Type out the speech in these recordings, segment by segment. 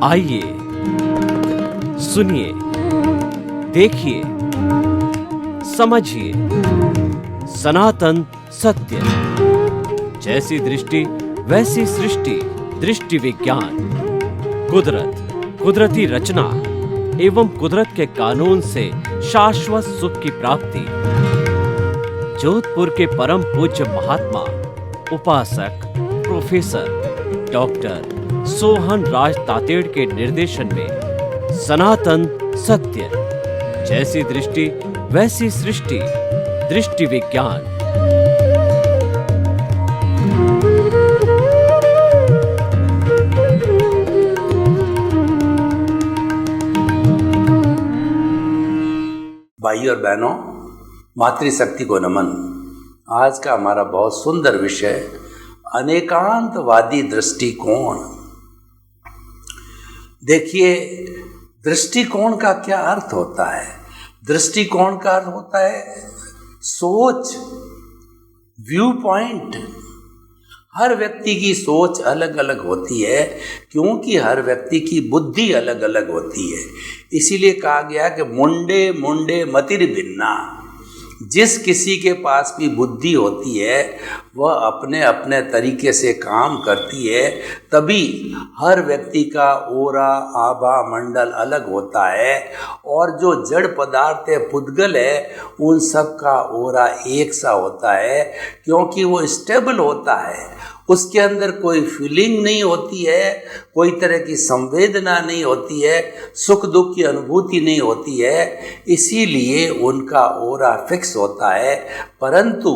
आइए सुनिए, देखिए, समझिए सनातन सत्य। जैसी दृष्टि वैसी सृष्टि, दृष्टि विज्ञान। कुदरत, कुदरती रचना एवं कुदरत के कानून से शाश्वत सुख की प्राप्ति। जोधपुर के परम पूज्य महात्मा उपासक प्रोफेसर डॉक्टर सोहन राज तातेड़ के निर्देशन में सनातन सत्य। जैसी दृष्टि वैसी सृष्टि, दृष्टि विज्ञान। भाई और बहनों, मातृशक्ति को नमन। आज का हमारा बहुत सुंदर विषय अनेकांतवादी दृष्टिकोण। देखिए, दृष्टिकोण का क्या अर्थ होता है? दृष्टिकोण का अर्थ होता है सोच, व्यू पॉइंट। हर व्यक्ति की सोच अलग अलग होती है, क्योंकि हर व्यक्ति की बुद्धि अलग अलग होती है। इसीलिए कहा गया कि मुंडे मुंडे मतिर भिन्ना। जिस किसी के पास भी बुद्धि होती है वह अपने अपने तरीके से काम करती है, तभी हर व्यक्ति का ओरा आभा मंडल अलग होता है। और जो जड़ पदार्थ है, पुद्गल है, उन सब का ओरा एक सा होता है, क्योंकि वो स्टेबल होता है। उसके अंदर कोई फीलिंग नहीं होती है, कोई तरह की संवेदना नहीं होती है, सुख दुख की अनुभूति नहीं होती है। इसीलिए उनका ओरा फिक्स होता है। परंतु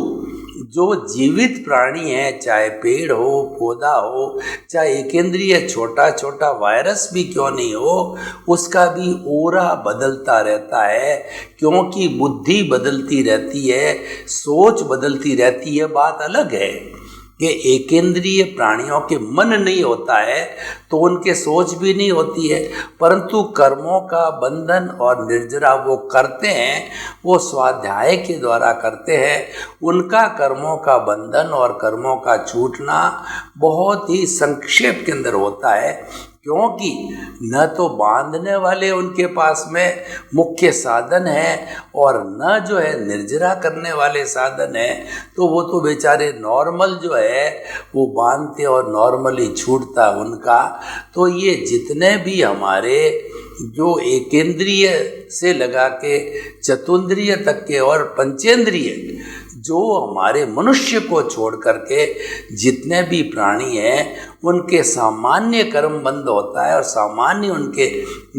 जो जीवित प्राणी है, चाहे पेड़ हो, पौधा हो, चाहे एकेंद्रीय छोटा छोटा वायरस भी क्यों नहीं हो, उसका भी ओरा बदलता रहता है, क्योंकि बुद्धि बदलती रहती है, सोच बदलती रहती है। बात अलग है कि एकेंद्रीय प्राणियों के मन नहीं होता है तो उनके सोच भी नहीं होती है, परंतु कर्मों का बंधन और निर्जरा वो करते हैं, वो स्वाध्याय के द्वारा करते हैं। उनका कर्मों का बंधन और कर्मों का छूटना बहुत ही संक्षेप के अंदर होता है, क्योंकि न तो बांधने वाले उनके पास में मुख्य साधन है और न जो है निर्जरा करने वाले साधन है। तो वो तो बेचारे नॉर्मल जो है वो बांधते और नॉर्मली छूटता उनका। तो ये जितने भी हमारे जो एकेंद्रीय से लगा के चतुंद्रिय तक के और पंचेंद्रिय, जो हमारे मनुष्य को छोड़ करके जितने भी प्राणी हैं, उनके सामान्य कर्म बंद होता है और सामान्य उनके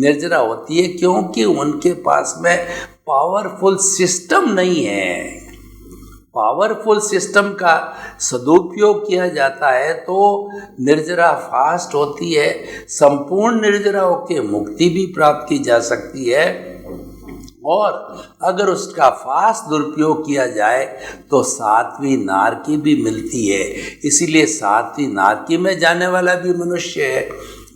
निर्जरा होती है, क्योंकि उनके पास में पावरफुल सिस्टम नहीं है। पावरफुल सिस्टम का सदुपयोग किया जाता है तो निर्जरा फास्ट होती है। संपूर्ण निर्जरा होकर मुक्ति भी प्राप्त की जा सकती है, और अगर उसका फास्ट दुरुपयोग किया जाए तो सातवीं नारकी भी मिलती है। इसीलिए सातवीं नारकी में जाने वाला भी मनुष्य है,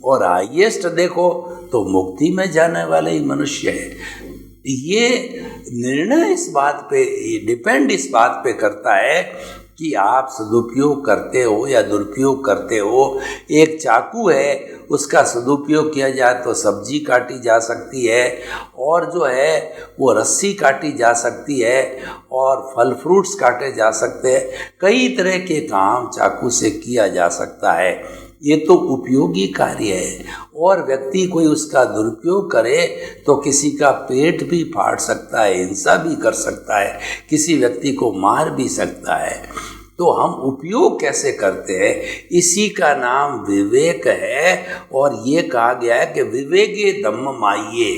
और हाईएस्ट देखो तो मुक्ति में जाने वाला ही मनुष्य है। ये निर्णय इस बात पे डिपेंड इस बात पे करता है कि आप सदुपयोग करते हो या दुरुपयोग करते हो। एक चाकू है, उसका सदुपयोग किया जाए तो सब्जी काटी जा सकती है, और जो है वो रस्सी काटी जा सकती है, और फल फ्रूट्स काटे जा सकते हैं। कई तरह के काम चाकू से किया जा सकता है। ये तो उपयोगी कार्य है, और व्यक्ति कोई उसका दुरुपयोग करे तो किसी का पेट भी फाड़ सकता है, हिंसा भी कर सकता है, किसी व्यक्ति को मार भी सकता है। तो हम उपयोग कैसे करते हैं, इसी का नाम विवेक है। और ये कहा गया है कि विवेके धम्म माहिये।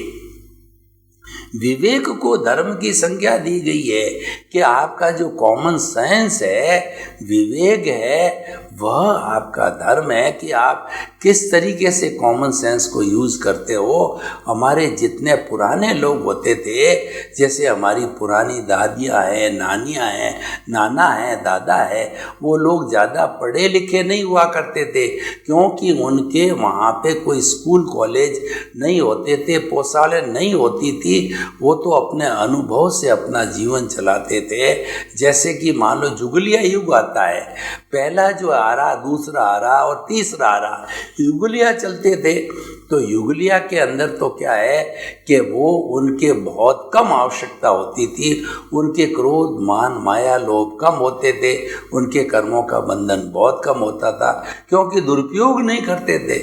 विवेक को धर्म की संज्ञा दी गई है कि आपका जो कॉमन सेंस है, विवेक है, वह आपका धर्म है कि आप किस तरीके से कॉमन सेंस को यूज़ करते हो। हमारे जितने पुराने लोग होते थे, जैसे हमारी पुरानी दादियाँ हैं, नानियाँ हैं, नाना है, दादा है, वो लोग ज़्यादा पढ़े लिखे नहीं हुआ करते थे, क्योंकि उनके वहाँ पे कोई स्कूल कॉलेज नहीं होते थे, पोशालें नहीं होती थी। वो तो अपने अनुभव से अपना जीवन चलाते थे। जैसे कि मान लो जुगलिया युग आता है, पहला जो आ रहा, दूसरा आ रहा और तीसरा आ रहा, युगलिया चलते थे। तो युगलिया के अंदर तो क्या है कि वो उनके बहुत कम आवश्यकता होती थी, उनके क्रोध मान माया लोभ कम होते थे, उनके कर्मों का बंधन बहुत कम होता था, क्योंकि दुरुपयोग नहीं करते थे।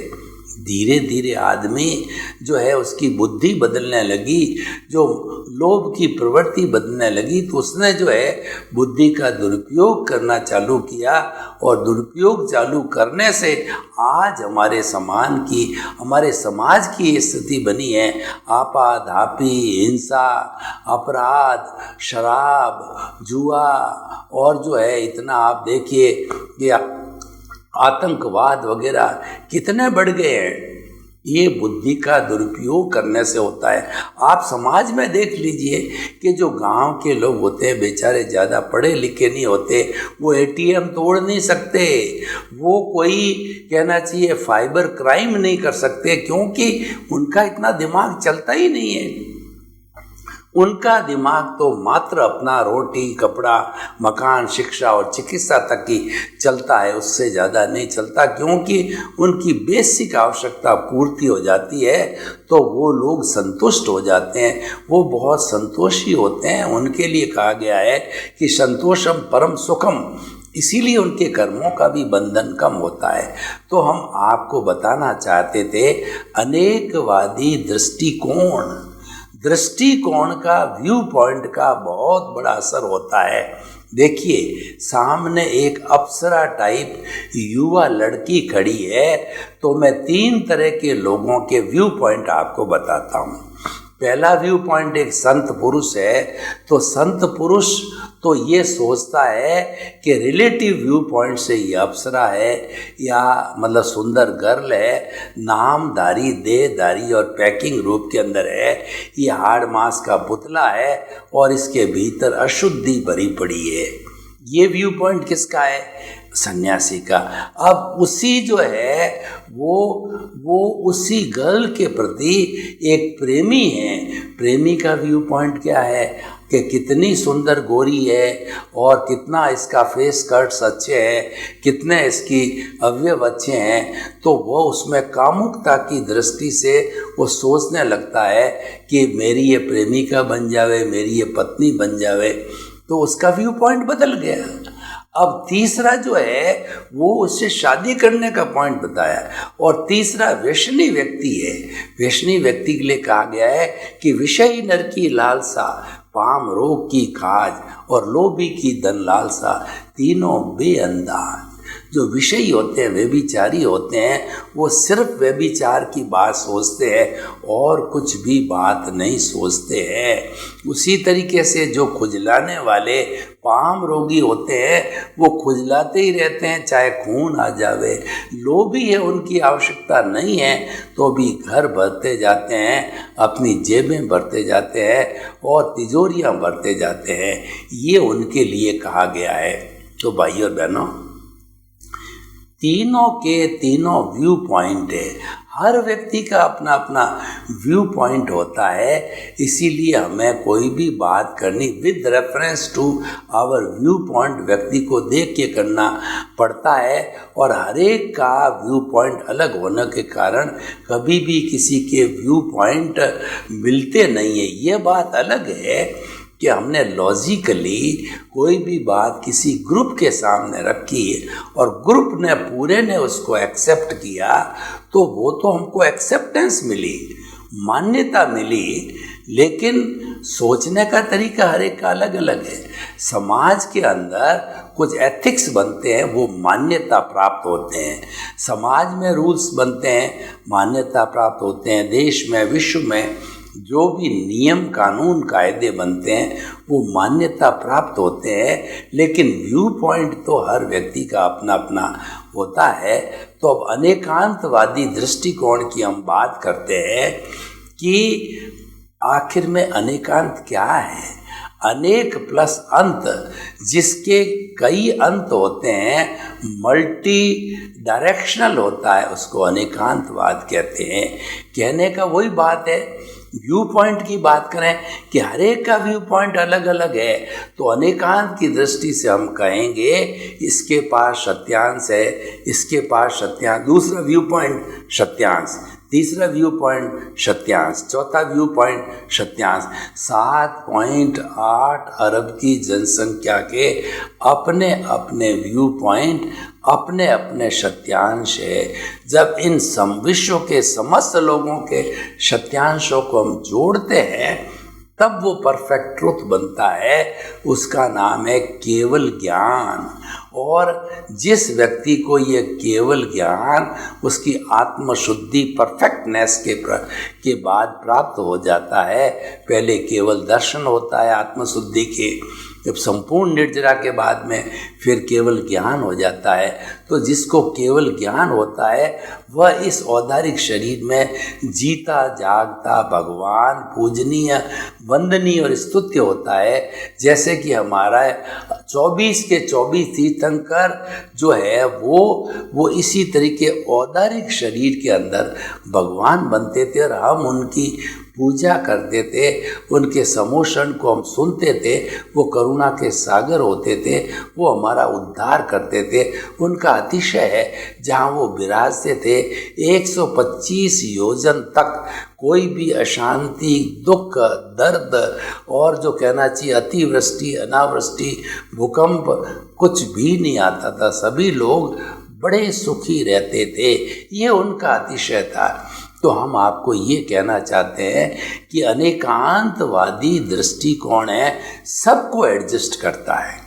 धीरे धीरे आदमी जो है उसकी बुद्धि बदलने लगी, जो लोभ की प्रवृत्ति बदलने लगी, तो उसने जो है बुद्धि का दुरुपयोग करना चालू किया। और दुरुपयोग चालू करने से आज हमारे समाज की स्थिति बनी है। आपाधापी, हिंसा, अपराध, शराब, जुआ और जो है इतना आप देखिए कि आतंकवाद वगैरह कितने बढ़ गए हैं। ये बुद्धि का दुरुपयोग करने से होता है। आप समाज में देख लीजिए कि जो गांव के लोग होते हैं बेचारे ज़्यादा पढ़े लिखे नहीं होते, वो एटीएम तोड़ नहीं सकते, वो कोई कहना चाहिए फाइबर क्राइम नहीं कर सकते, क्योंकि उनका इतना दिमाग चलता ही नहीं है। उनका दिमाग तो मात्र अपना रोटी कपड़ा मकान शिक्षा और चिकित्सा तक ही चलता है, उससे ज़्यादा नहीं चलता, क्योंकि उनकी बेसिक आवश्यकता पूर्ति हो जाती है तो वो लोग संतुष्ट हो जाते हैं, वो बहुत संतोषी होते हैं। उनके लिए कहा गया है कि संतोषम परम सुखम, इसीलिए उनके कर्मों का भी बंधन कम होता है। तो हम आपको बताना चाहते थे अनेकवादी दृष्टिकोण का, व्यू पॉइंट का बहुत बड़ा असर होता है। देखिए सामने एक अप्सरा टाइप युवा लड़की खड़ी है, तो मैं 3 तरह के लोगों के व्यू पॉइंट आपको बताता हूँ। पहला व्यू पॉइंट एक संत पुरुष है, तो संत पुरुष तो ये सोचता है कि रिलेटिव व्यू पॉइंट से ये अप्सरा है या मतलब सुंदर गर्ल है, नामधारी देहधारी और पैकिंग रूप के अंदर है, ये हाड़ मांस का पुतला है और इसके भीतर अशुद्धि भरी पड़ी है। ये व्यू पॉइंट किसका है? सन्यासी का। अब उसी जो है वो उसी गर्ल के प्रति एक प्रेमी है। प्रेमी का व्यू पॉइंट क्या है कि कितनी सुंदर गोरी है और कितना इसका फेस कट्स अच्छे हैं, कितने इसकी अवयव अच्छे हैं, तो वो उसमें कामुकता की दृष्टि से वो सोचने लगता है कि मेरी ये प्रेमिका बन जावे, मेरी ये पत्नी बन जावे, तो उसका व्यू पॉइंट बदल गया। अब तीसरा जो है वो उससे शादी करने का पॉइंट बताया। और तीसरा व्यसनी व्यक्ति है। व्यसनी व्यक्ति के लिए कहा गया है कि विषयी नर की लालसा, पाम रोग की खाज और लोभी की धन लालसा, तीनों बेअंदाज। जो विषयी होते हैं, व्यभिचारी होते हैं, वो सिर्फ व्यभिचार की बात सोचते हैं और कुछ भी बात नहीं सोचते हैं। उसी तरीके से जो खुजलाने वाले पाम रोगी होते हैं, वो खुजलाते ही रहते हैं चाहे खून आ जावे। लोभी है, उनकी आवश्यकता नहीं है तो भी घर भरते जाते हैं, अपनी जेबें भरते जाते हैं और तिजोरियां भरते जाते हैं। ये उनके लिए कहा गया है। तो भाइयों और बहनों, तीनों के तीनों व्यू पॉइंट है। हर व्यक्ति का अपना अपना व्यू पॉइंट होता है, इसीलिए हमें कोई भी बात करनी with reference to our view point व्यक्ति को देख के करना पड़ता है। और हर एक का व्यू पॉइंट अलग होने के कारण कभी भी किसी के व्यू पॉइंट मिलते नहीं है। ये बात अलग है कि हमने लॉजिकली कोई भी बात किसी ग्रुप के सामने रखी और ग्रुप ने पूरे ने उसको एक्सेप्ट किया, तो वो तो हमको एक्सेप्टेंस मिली, मान्यता मिली, लेकिन सोचने का तरीका हर एक का अलग अलग है। समाज के अंदर कुछ एथिक्स बनते हैं, वो मान्यता प्राप्त होते हैं। समाज में रूल्स बनते हैं, मान्यता प्राप्त होते हैं। देश में, विश्व में जो भी नियम कानून कायदे बनते हैं वो मान्यता प्राप्त होते हैं, लेकिन व्यू पॉइंट तो हर व्यक्ति का अपना अपना होता है। तो अब अनेकांतवादी दृष्टिकोण की हम बात करते हैं कि आखिर में अनेकांत क्या है। अनेक प्लस अंत, जिसके कई अंत होते हैं, मल्टी डायरेक्शनल होता है, उसको अनेकांतवाद कहते हैं। कहने का वही बात है व्यू पॉइंट की बात करें कि हर एक का व्यू पॉइंट अलग अलग है, तो अनेकांत की दृष्टि से हम कहेंगे इसके पास सत्यांश है, इसके पास सत्यांश, दूसरा व्यू पॉइंट सत्यांश, तीसरा व्यू पॉइंट सत्यांश, चौथा व्यू पॉइंट सत्यांश। 7.8 अरब की जनसंख्या के अपने अपने व्यू पॉइंट, अपने अपने सत्यांश है। जब इन विश्व के समस्त लोगों के सत्यांशों को हम जोड़ते हैं तब वो परफेक्ट ट्रुथ बनता है, उसका नाम है केवल ज्ञान। और जिस व्यक्ति को ये केवल ज्ञान उसकी आत्मशुद्धि परफेक्टनेस के बाद प्राप्त हो जाता है, पहले केवल दर्शन होता है आत्मशुद्धि के, जब संपूर्ण निर्जरा के बाद में फिर केवल ज्ञान हो जाता है। तो जिसको केवल ज्ञान होता है वह इस औदारिक शरीर में जीता जागता भगवान पूजनीय, वंदनीय और स्तुत्य होता है। जैसे कि हमारा 24 के 24 तीर्थंकर जो है वो इसी तरीके औदारिक शरीर के अंदर भगवान बनते थे और हम उनकी पूजा करते थे, उनके समोषण को हम सुनते थे, वो करुणा के सागर होते थे, वो हमारा उद्धार करते थे। उनका अतिशय है जहाँ वो विराजते थे 125 योजन तक कोई भी अशांति, दुख, दर्द और जो कहना चाहिए अतिवृष्टि, अनावृष्टि, भूकंप कुछ भी नहीं आता था, सभी लोग बड़े सुखी रहते थे। ये उनका अतिशय था। तो हम आपको ये कहना चाहते हैं कि अनेकांतवादी दृष्टिकोण है, सबको एडजस्ट करता है,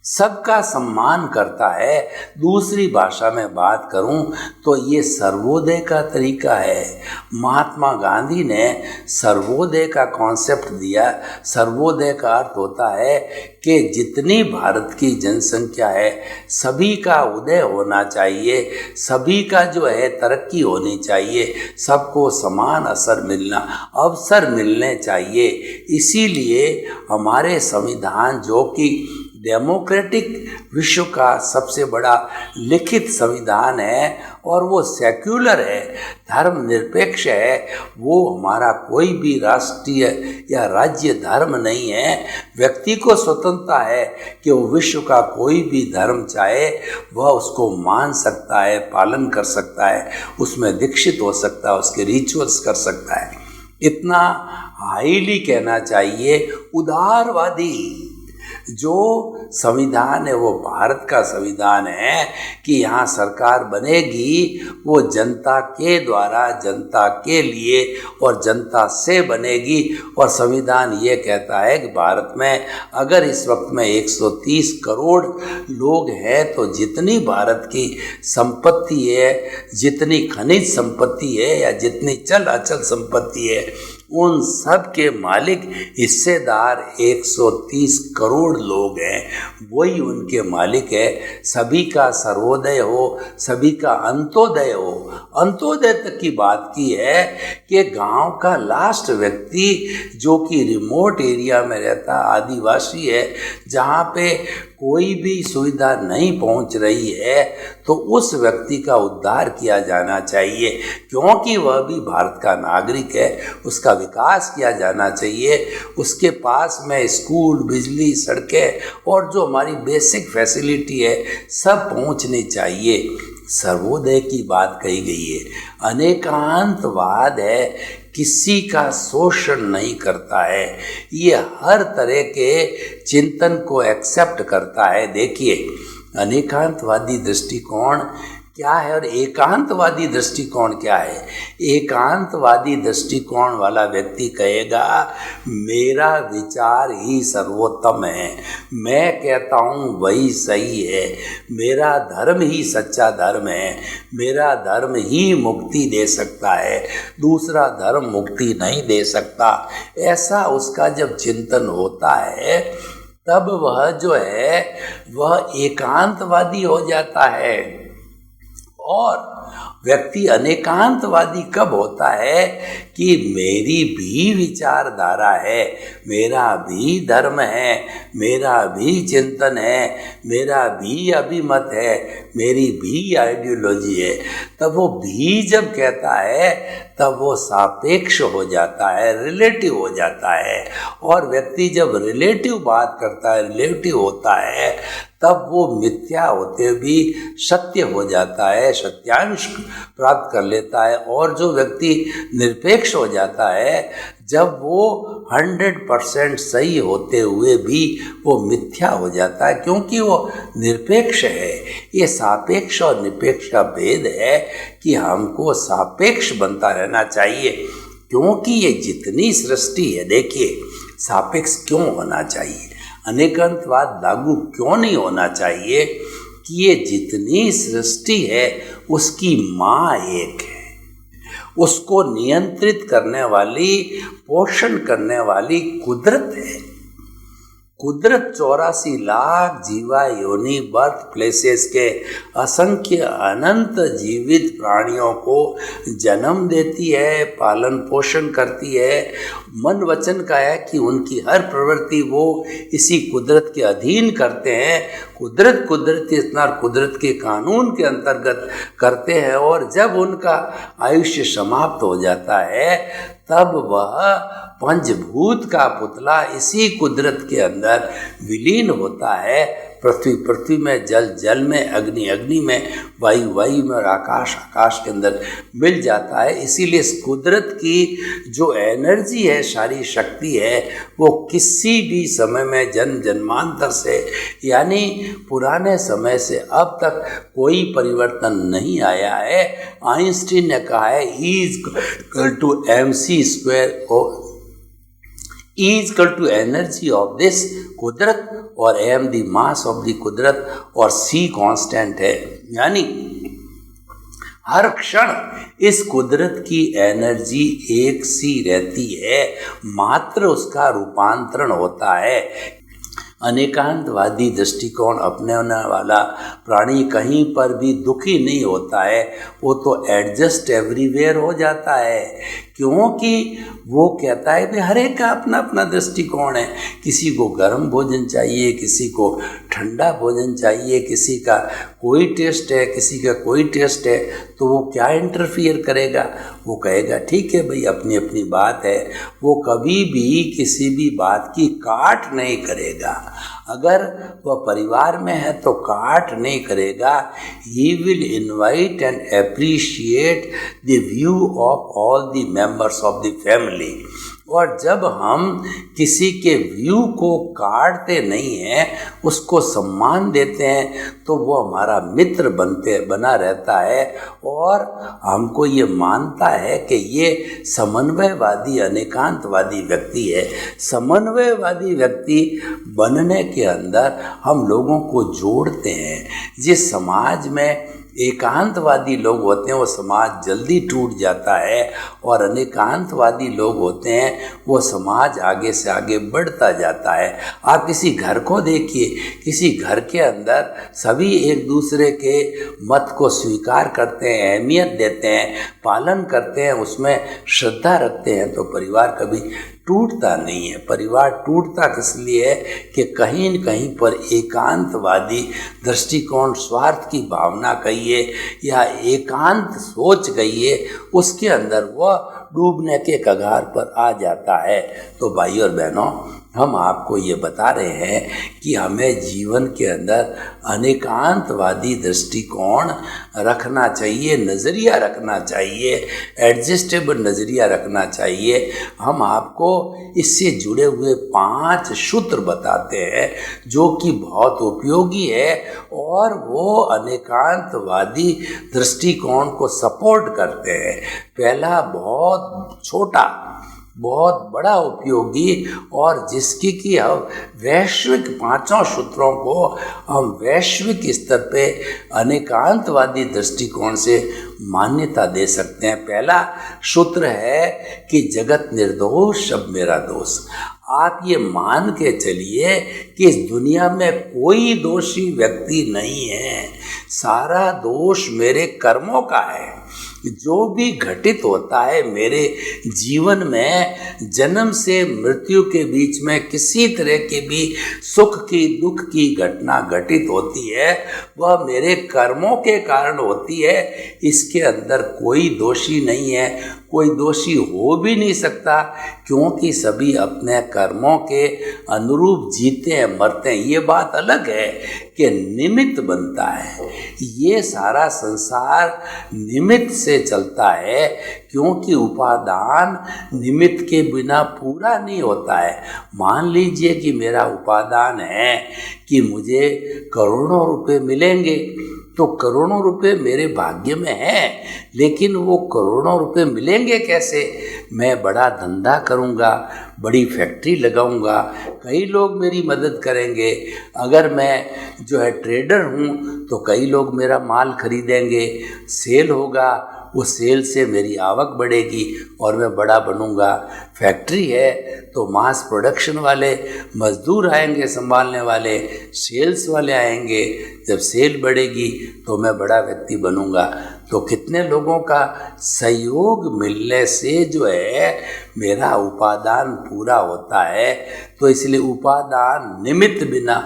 सबका सम्मान करता है। दूसरी भाषा में बात करूं तो ये सर्वोदय का तरीका है। महात्मा गांधी ने सर्वोदय का कॉन्सेप्ट दिया। सर्वोदय का अर्थ होता है कि जितनी भारत की जनसंख्या है सभी का उदय होना चाहिए, सभी का जो है तरक्की होनी चाहिए, सबको समान अवसर मिलने चाहिए। इसीलिए हमारे संविधान जो कि डेमोक्रेटिक विश्व का सबसे बड़ा लिखित संविधान है और वो सेक्युलर है, धर्मनिरपेक्ष है, वो हमारा कोई भी राष्ट्रीय या राज्य धर्म नहीं है। व्यक्ति को स्वतंत्रता है कि वो विश्व का कोई भी धर्म चाहे वह उसको मान सकता है, पालन कर सकता है, उसमें दीक्षित हो सकता है, उसके रिचुअल्स कर सकता है। इतना हाईली कहना चाहिए। उदारवादी जो संविधान है वो भारत का संविधान है कि यहाँ सरकार बनेगी वो जनता के द्वारा, जनता के लिए और जनता से बनेगी। और संविधान ये कहता है कि भारत में अगर इस वक्त में 130 करोड़ लोग हैं तो जितनी भारत की संपत्ति है, जितनी खनिज संपत्ति है या जितनी चल अचल संपत्ति है, उन सब के मालिक हिस्सेदार 130 करोड़ लोग हैं, वही उनके मालिक है। सभी का सर्वोदय हो, सभी का अंत्योदय हो। अंत्योदय तक की बात की है कि गांव का लास्ट व्यक्ति जो कि रिमोट एरिया में रहता, आदिवासी है, जहाँ पे कोई भी सुविधा नहीं पहुंच रही है, तो उस व्यक्ति का उद्धार किया जाना चाहिए, क्योंकि वह भी भारत का नागरिक है। उसका विकास किया जाना चाहिए, उसके पास में स्कूल, बिजली, सड़कें और जो हमारी बेसिक फैसिलिटी है सब पहुंचनी चाहिए। सर्वोदय की बात कही गई है। अनेकांतवाद है, किसी का शोषण नहीं करता है, ये हर तरह के चिंतन को एक्सेप्ट करता है। देखिए, अनेकांतवादी दृष्टिकोण क्या है और एकांतवादी दृष्टिकोण क्या है। एकांतवादी दृष्टिकोण वाला व्यक्ति कहेगा मेरा विचार ही सर्वोत्तम है, मैं कहता हूँ वही सही है, मेरा धर्म ही सच्चा धर्म है, मेरा धर्म ही मुक्ति दे सकता है, दूसरा धर्म मुक्ति नहीं दे सकता। ऐसा उसका जब चिंतन होता है तब वह जो है वह एकांतवादी हो जाता है। और व्यक्ति अनेकांतवादी कब होता है कि मेरी भी विचारधारा है, मेरा भी धर्म है, मेरा भी चिंतन है, मेरा भी अभिमत है, मेरी भी आइडियोलॉजी है। तब वो भी जब कहता है तब वो सापेक्ष हो जाता है, रिलेटिव हो जाता है। और व्यक्ति जब रिलेटिव बात करता है, रिलेटिव होता है, तब वो मिथ्या होते भी सत्य हो जाता है, सत्यांश प्राप्त कर लेता है। और जो व्यक्ति निरपेक्ष हो जाता है, जब वो 100% सही होते हुए भी वो मिथ्या हो जाता है, क्योंकि वो निरपेक्ष है। ये सापेक्ष और निरपेक्ष का भेद है कि हमको सापेक्ष बनता रहना चाहिए, क्योंकि ये जितनी सृष्टि है, देखिए सापेक्ष क्यों होना चाहिए, अनेकांतवाद लागू क्यों नहीं होना चाहिए कि ये जितनी सृष्टि है उसकी माँ एक है, उसको नियंत्रित करने वाली, पोषण करने वाली कुदरत है। कुदरत 84 लाख जीवा योनि बर्थ प्लेसेस के असंख्य अनंत जीवित प्राणियों को जन्म देती है, पालन पोषण करती है। मन वचन का है कि उनकी हर प्रवृत्ति वो इसी कुदरत के अधीन करते हैं। कुदरती इतना कुदरत के कानून के अंतर्गत करते हैं। और जब उनका आयुष्य समाप्त हो जाता है, तब वह पंचभूत का पुतला इसी कुदरत के अंदर विलीन होता है। पृथ्वी में, जल में, अग्नि में, वायु में और आकाश के अंदर मिल जाता है। इसीलिए इस कुदरत की जो एनर्जी है, सारी शक्ति है, वो किसी भी समय में जन्मांतर से, यानी पुराने समय से अब तक कोई परिवर्तन नहीं आया है। आइंस्टीन ने कहा है E = mc², E = energy of this कुदरत और m the mass of the कुदरत और c कांस्टेंट है। यानी हर क्षण इस कुदरत की एनर्जी एक सी रहती है, मात्र उसका रूपांतरण होता है। अनेकांतवादी दृष्टिकोण अपनाने वाला प्राणी कहीं पर भी दुखी नहीं होता है, वो तो एडजस्ट एवरीवेयर हो जाता है, क्योंकि वो कहता है भाई हर एक का अपना अपना दृष्टिकोण है। किसी को गर्म भोजन चाहिए, किसी को ठंडा भोजन चाहिए, किसी का कोई टेस्ट है, किसी का कोई टेस्ट है, तो वो क्या इंटरफियर करेगा? वो कहेगा ठीक है भाई, अपनी अपनी बात है। वो कभी भी किसी भी बात की काट नहीं करेगा। अगर वह परिवार में है तो काट नहीं करेगा। He will invite and appreciate the view of all the members of the family. और जब हम किसी के व्यू को काटते नहीं हैं, उसको सम्मान देते हैं, तो वो हमारा मित्र बना रहता है और हमको ये मानता है कि ये समन्वयवादी अनेकांतवादी व्यक्ति है। समन्वयवादी व्यक्ति बनने के अंदर हम लोगों को जोड़ते हैं। जिस समाज में एकांतवादी लोग होते हैं वो समाज जल्दी टूट जाता है, और अनेकांतवादी लोग होते हैं वो समाज आगे से आगे बढ़ता जाता है। आप किसी घर को देखिए, किसी घर के अंदर सभी एक दूसरे के मत को स्वीकार करते हैं, अहमियत देते हैं, पालन करते हैं, उसमें श्रद्धा रखते हैं, तो परिवार कभी टूटता नहीं है। परिवार टूटता किस लिए है कि कहीं न कहीं पर एकांतवादी दृष्टिकोण, स्वार्थ की भावना कहिए या एकांत सोच कहिए, उसके अंदर वह डूबने के कगार पर आ जाता है। तो भाई और बहनों, हम आपको ये बता रहे हैं कि हमें जीवन के अंदर अनेकांतवादी दृष्टिकोण रखना चाहिए, नज़रिया रखना चाहिए, एडजस्टेबल नज़रिया रखना चाहिए। हम आपको इससे जुड़े हुए 5 सूत्र बताते हैं जो कि बहुत उपयोगी है, और वो अनेकांतवादी दृष्टिकोण को सपोर्ट करते हैं। पहला बहुत छोटा बहुत बड़ा उपयोगी, और जिसकी कि हम वैश्विक 5 सूत्रों को हम वैश्विक स्तर पे अनेकांतवादी दृष्टिकोण से मान्यता दे सकते हैं। पहला सूत्र है कि जगत निर्दोष, सब मेरा दोष। आप ये मान के चलिए कि इस दुनिया में कोई दोषी व्यक्ति नहीं है, सारा दोष मेरे कर्मों का है। जो भी घटित होता है मेरे जीवन में, जन्म से मृत्यु के बीच में किसी तरह की भी सुख की दुख की घटना घटित होती है, वह मेरे कर्मों के कारण होती है। इसके अंदर कोई दोषी नहीं है, कोई दोषी हो भी नहीं सकता, क्योंकि सभी अपने कर्मों के अनुरूप जीते हैं, मरते हैं। ये बात अलग है कि निमित्त बनता है, ये सारा संसार निमित्त से चलता है, क्योंकि उपादान निमित्त के बिना पूरा नहीं होता है। मान लीजिए कि मेरा उपादान है कि मुझे करोड़ों रुपए मिलेंगे, तो करोड़ों रुपए मेरे भाग्य में है, लेकिन वो करोड़ों रुपए मिलेंगे कैसे? मैं बड़ा धंधा करूँगा, बड़ी फैक्ट्री लगाऊंगा, कई लोग मेरी मदद करेंगे। अगर मैं जो है ट्रेडर हूँ तो कई लोग मेरा माल खरीदेंगे, सेल होगा, उस सेल से मेरी आवक बढ़ेगी और मैं बड़ा बनूंगा। फैक्ट्री है तो मास प्रोडक्शन वाले मजदूर आएंगे, संभालने वाले सेल्स वाले आएंगे। जब सेल बढ़ेगी तो मैं बड़ा व्यक्ति बनूंगा। तो कितने लोगों का सहयोग मिलने से जो है मेरा उपादान पूरा होता है। तो इसलिए उपादान निमित्त बिना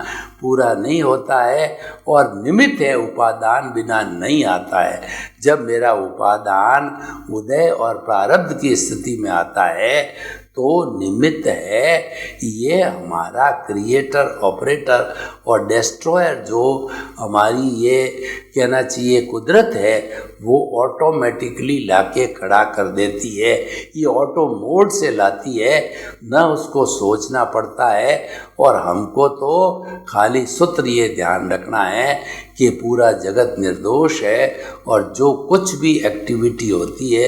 पूरा नहीं होता है, और निमित्त है उपादान बिना नहीं आता है। जब मेरा उपादान उदय और प्रारब्ध की स्थिति में आता है तो निमित्त है ये हमारा क्रिएटर, ऑपरेटर और डिस्ट्रॉयर, जो हमारी ये कहना चाहिए कुदरत है, वो ऑटोमेटिकली लाके खड़ा कर देती है। ये ऑटो मोड से लाती है, न उसको सोचना पड़ता है। और हमको तो खाली सूत्र ये ध्यान रखना है कि पूरा जगत निर्दोष है, और जो कुछ भी एक्टिविटी होती है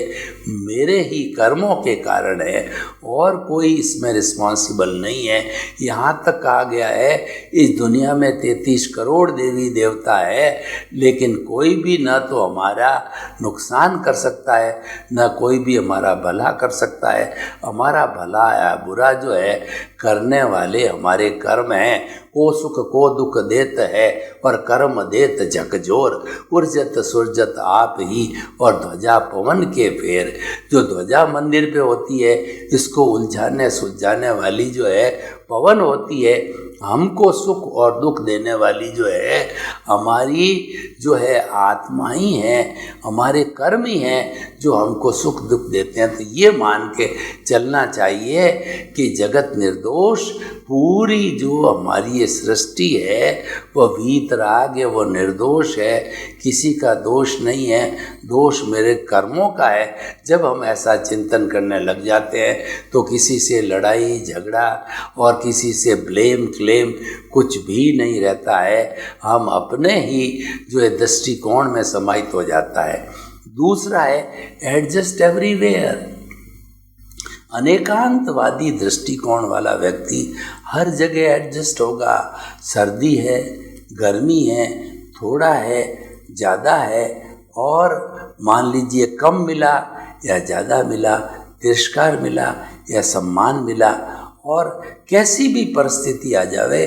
मेरे ही कर्मों के कारण है, और कोई इसमें रिस्पॉन्सिबल नहीं है। यहाँ तक कहा गया है इस दुनिया में 33 करोड़ देवी देवता है, लेकिन कोई भी न तो हमारा नुकसान कर सकता है, न कोई भी हमारा भला कर सकता है। हमारा भला या बुरा जो है करने वाले हमारे कर्म हैं। को सुख को दुख देत है, और कर्म देत झकझोर। उर्जत सुरजत आप ही, और ध्वजा पवन के फेर। जो ध्वजा मंदिर पे होती है, इसको उलझाने सुलझाने वाली जो है पवन होती है। हमको सुख और दुख देने वाली जो है हमारी जो है आत्मा ही है, हमारे कर्म ही हैं जो हमको सुख दुख देते हैं। तो ये मान के चलना चाहिए कि जगत निर्दोष, पूरी जो हमारी ये सृष्टि है वह वीतराग है, वो निर्दोष है, किसी का दोष नहीं है, दोष मेरे कर्मों का है। जब हम ऐसा चिंतन करने लग जाते हैं तो किसी से लड़ाई झगड़ा और किसी से ब्लेम क्लेम कुछ भी नहीं रहता है। हम अपने ही जो है दृष्टिकोण में समाहित हो जाता है। दूसरा है एडजस्ट एवरीवेयर। अनेकांतवादी दृष्टिकोण वाला व्यक्ति हर जगह एडजस्ट होगा। सर्दी है, गर्मी है, थोड़ा है, ज़्यादा है, और मान लीजिए कम मिला या ज़्यादा मिला, तिरस्कार मिला या सम्मान मिला, और कैसी भी परिस्थिति आ जावे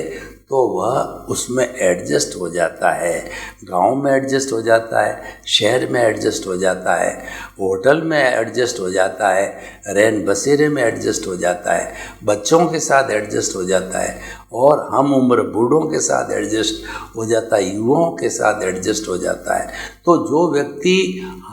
तो वह उसमें एडजस्ट हो जाता है। गांव में एडजस्ट हो जाता है, शहर में एडजस्ट हो जाता है, होटल में एडजस्ट हो जाता है, रैन बसेरे में एडजस्ट हो जाता है, बच्चों के साथ एडजस्ट हो जाता है, और हम उम्र बूढ़ों के साथ एडजस्ट हो जाता है, युवाओं के साथ एडजस्ट हो जाता है। तो जो व्यक्ति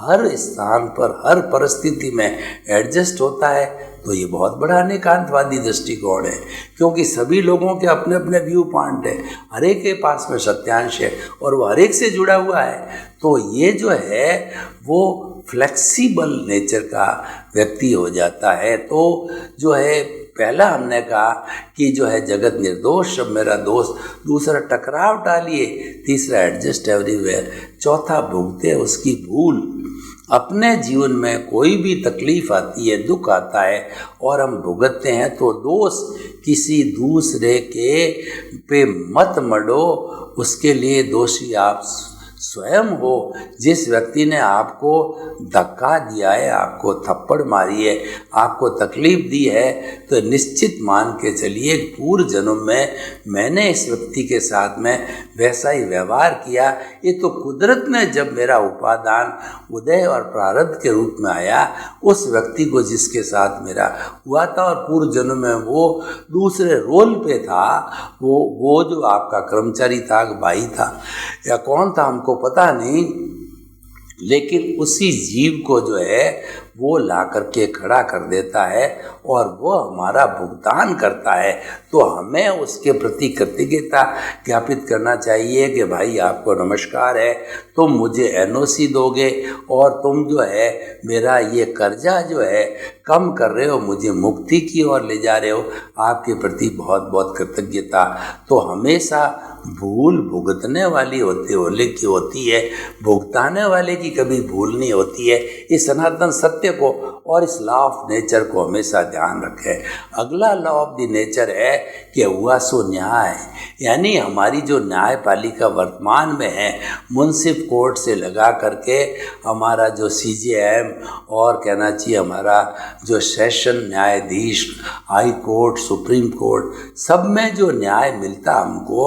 हर स्थान पर हर परिस्थिति में एडजस्ट होता है तो ये बहुत बड़ा अनेकांतवादी दृष्टिकोण है, क्योंकि सभी लोगों के अपने अपने व्यू पॉइंट है, हर एक के पास में सत्यांश है और वो हर एक से जुड़ा हुआ है। तो ये जो है वो फ्लेक्सिबल नेचर का व्यक्ति हो जाता है। तो जो है पहला हमने कहा कि जो है जगत निर्दोष, सब मेरा दोस्त। दूसरा टकराव टालिए। तीसरा एडजस्ट एवरीवेयर। चौथा भुगते उसकी भूल। अपने जीवन में कोई भी तकलीफ आती है, दुख आता है और हम भुगतते हैं, तो दोष किसी दूसरे के पे मत मढ़ो, उसके लिए दोषी आप स्वयं हो। जिस व्यक्ति ने आपको धक्का दिया है, आपको थप्पड़ मारी है, आपको तकलीफ दी है, तो निश्चित मान के चलिए पूर्व जन्म में मैंने इस व्यक्ति के साथ में वैसा ही व्यवहार किया। ये तो कुदरत ने जब मेरा उपादान उदय और प्रारब्ध के रूप में आया, उस व्यक्ति को जिसके साथ मेरा हुआ था और पूर्व जन्म में वो दूसरे रोल पे था, वो जो आपका कर्मचारी था, भाई था या कौन था हमको पता नहीं, लेकिन उसी जीव को जो है वो ला करके खड़ा कर देता है और वो हमारा भुगतान करता है। तो हमें उसके प्रति कृतज्ञता ज्ञापित करना चाहिए कि भाई आपको नमस्कार है, तुम मुझे एनओसी दोगे और तुम जो है मेरा ये कर्जा जो है कम कर रहे हो, मुझे मुक्ति की ओर ले जा रहे हो, आपके प्रति बहुत बहुत कृतज्ञता। तो हमेशा भूल भुगतने वाली होती है, भुगताने वाले की कभी भूल नहीं होती है। इस सनातन सत्य को और इस लॉ ऑफ नेचर को हमेशा ध्यान रखें। अगला लॉ ऑफ द नेचर है कि हुआ सो न्याय, यानी हमारी जो न्यायपालिका वर्तमान में है, मुंसिफ कोर्ट से लगा करके हमारा जो सीजेएम और कहना चाहिए हमारा जो सेशन न्यायाधीश, हाई कोर्ट, सुप्रीम कोर्ट, सब में जो न्याय मिलता हमको,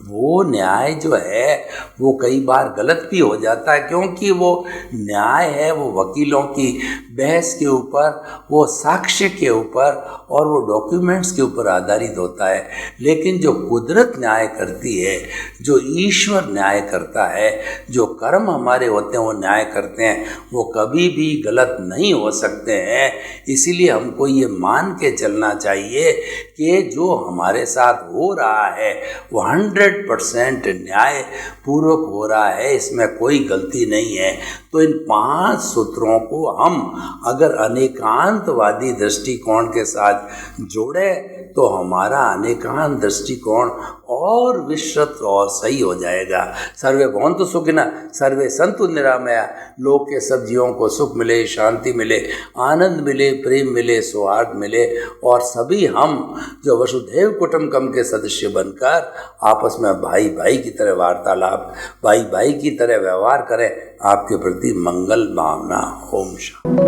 वो न्याय जो है वो कई बार गलत भी हो जाता है, क्योंकि वो न्याय है वो वकीलों की बहस के ऊपर, वो साक्ष्य के ऊपर और वो डॉक्यूमेंट्स के ऊपर आधारित होता है। लेकिन जो कुदरत न्याय करती है, जो ईश्वर न्याय करता है, जो कर्म हमारे होते हैं वो न्याय करते हैं, वो कभी भी गलत नहीं हो सकते हैं। इसीलिए हमको ये मान के चलना चाहिए कि जो हमारे साथ हो रहा है वो 100% न्याय पूर्वक हो रहा है, इसमें कोई गलती नहीं है। तो इन 5 सूत्रों को हम अगर अनेकांतवादी दृष्टिकोण के साथ जोड़े तो हमारा अनेकांत दृष्टिकोण और विस्तृत और सही हो जाएगा। सर्वे भवन्तु सुखिनः, सर्वे सन्तु निरामया। लोक के सब जीवों को सुख मिले, शांति मिले, आनंद मिले, प्रेम मिले, सौहार्द मिले और सभी हम जो वसुधैव कुटुम्बकम के सदस्य बनकर आपस में भाई भाई की तरह वार्तालाप, भाई भाई की तरह व्यवहार करें। आपके प्रति मंगल भावना। ओम शांति।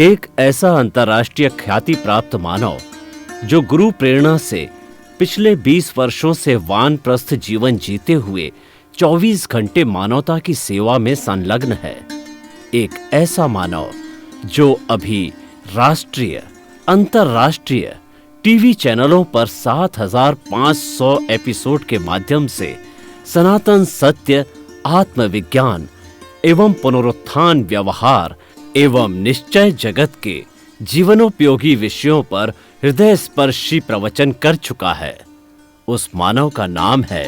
एक ऐसा अंतर्राष्ट्रीय ख्याति प्राप्त मानव जो गुरु प्रेरणा से पिछले 20 वर्षों से वानप्रस्थ जीवन जीते हुए 24 घंटे मानवता की सेवा में संलग्न है। एक ऐसा मानव जो अभी राष्ट्रीय, अंतर्राष्ट्रीय टीवी चैनलों पर 7,500 एपिसोड के माध्यम से सनातन सत्य, आत्मविज्ञान एवं पुनरुत्थान, व्यवहार एवं निश्चय जगत के जीवनोपयोगी विषयों पर हृदय स्पर्शी प्रवचन कर चुका है। उस मानव का नाम है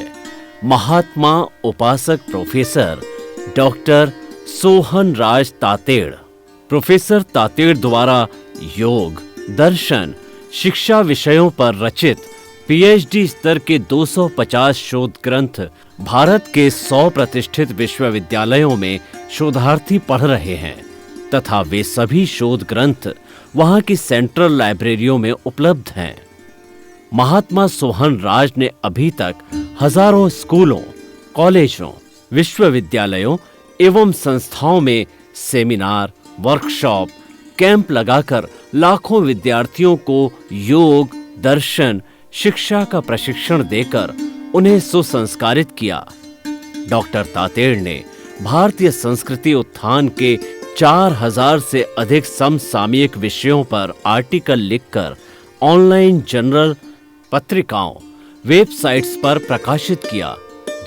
महात्मा उपासक प्रोफेसर डॉक्टर सोहन राज तातेड़। प्रोफेसर तातेड़ द्वारा योग, दर्शन, शिक्षा विषयों पर रचित पीएचडी स्तर के 250 शोध ग्रंथ भारत के 100 प्रतिष्ठित विश्वविद्यालयों में शोधार्थी पढ़ रहे हैं तथा वे सभी शोध ग्रंथ वहां की सेंट्रल लाइब्रेरियों में उपलब्ध हैं। महात्मा सोहन राज ने अभी तक हजारों स्कूलों, कॉलेजों, विश्वविद्यालयों एवं संस्थाओं में सेमिनार, वर्कशॉप, कैंप लगाकर लाखों विद्यार्थियों को योग, दर्शन, शिक्षा का प्रशिक्षण देकर उन्हें सुसंस्कारित किया। डॉक्टर तातेड़ ने भारतीय संस्कृति उत्थान के 4000 से अधिक समसामयिक विषयों पर आर्टिकल लिखकर ऑनलाइन जर्नल, पत्रिकाओं, वेबसाइट्स पर प्रकाशित किया,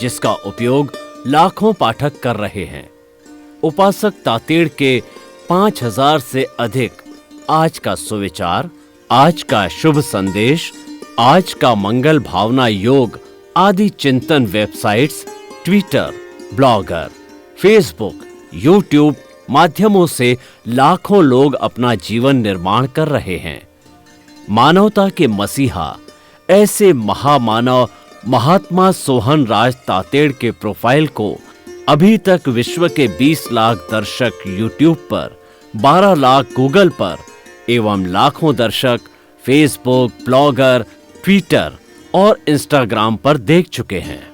जिसका उपयोग लाखों पाठक कर रहे हैं। उपासक तातेड़ के 5000 से अधिक आज का सुविचार, आज का शुभ संदेश, आज का मंगल भावना योग आदि चिंतन websites, Twitter, blogger, Facebook, YouTube माध्यमों से लाखों लोग अपना जीवन निर्माण कर रहे हैं। मानवता के मसीहा ऐसे महामानव महात्मा सोहन राज तातेड़ के प्रोफाइल को अभी तक विश्व के 20 लाख दर्शक यूट्यूब पर, 12 लाख गूगल पर एवं लाखों दर्शक फेसबुक, ब्लॉगर, ट्विटर और इंस्टाग्राम पर देख चुके हैं।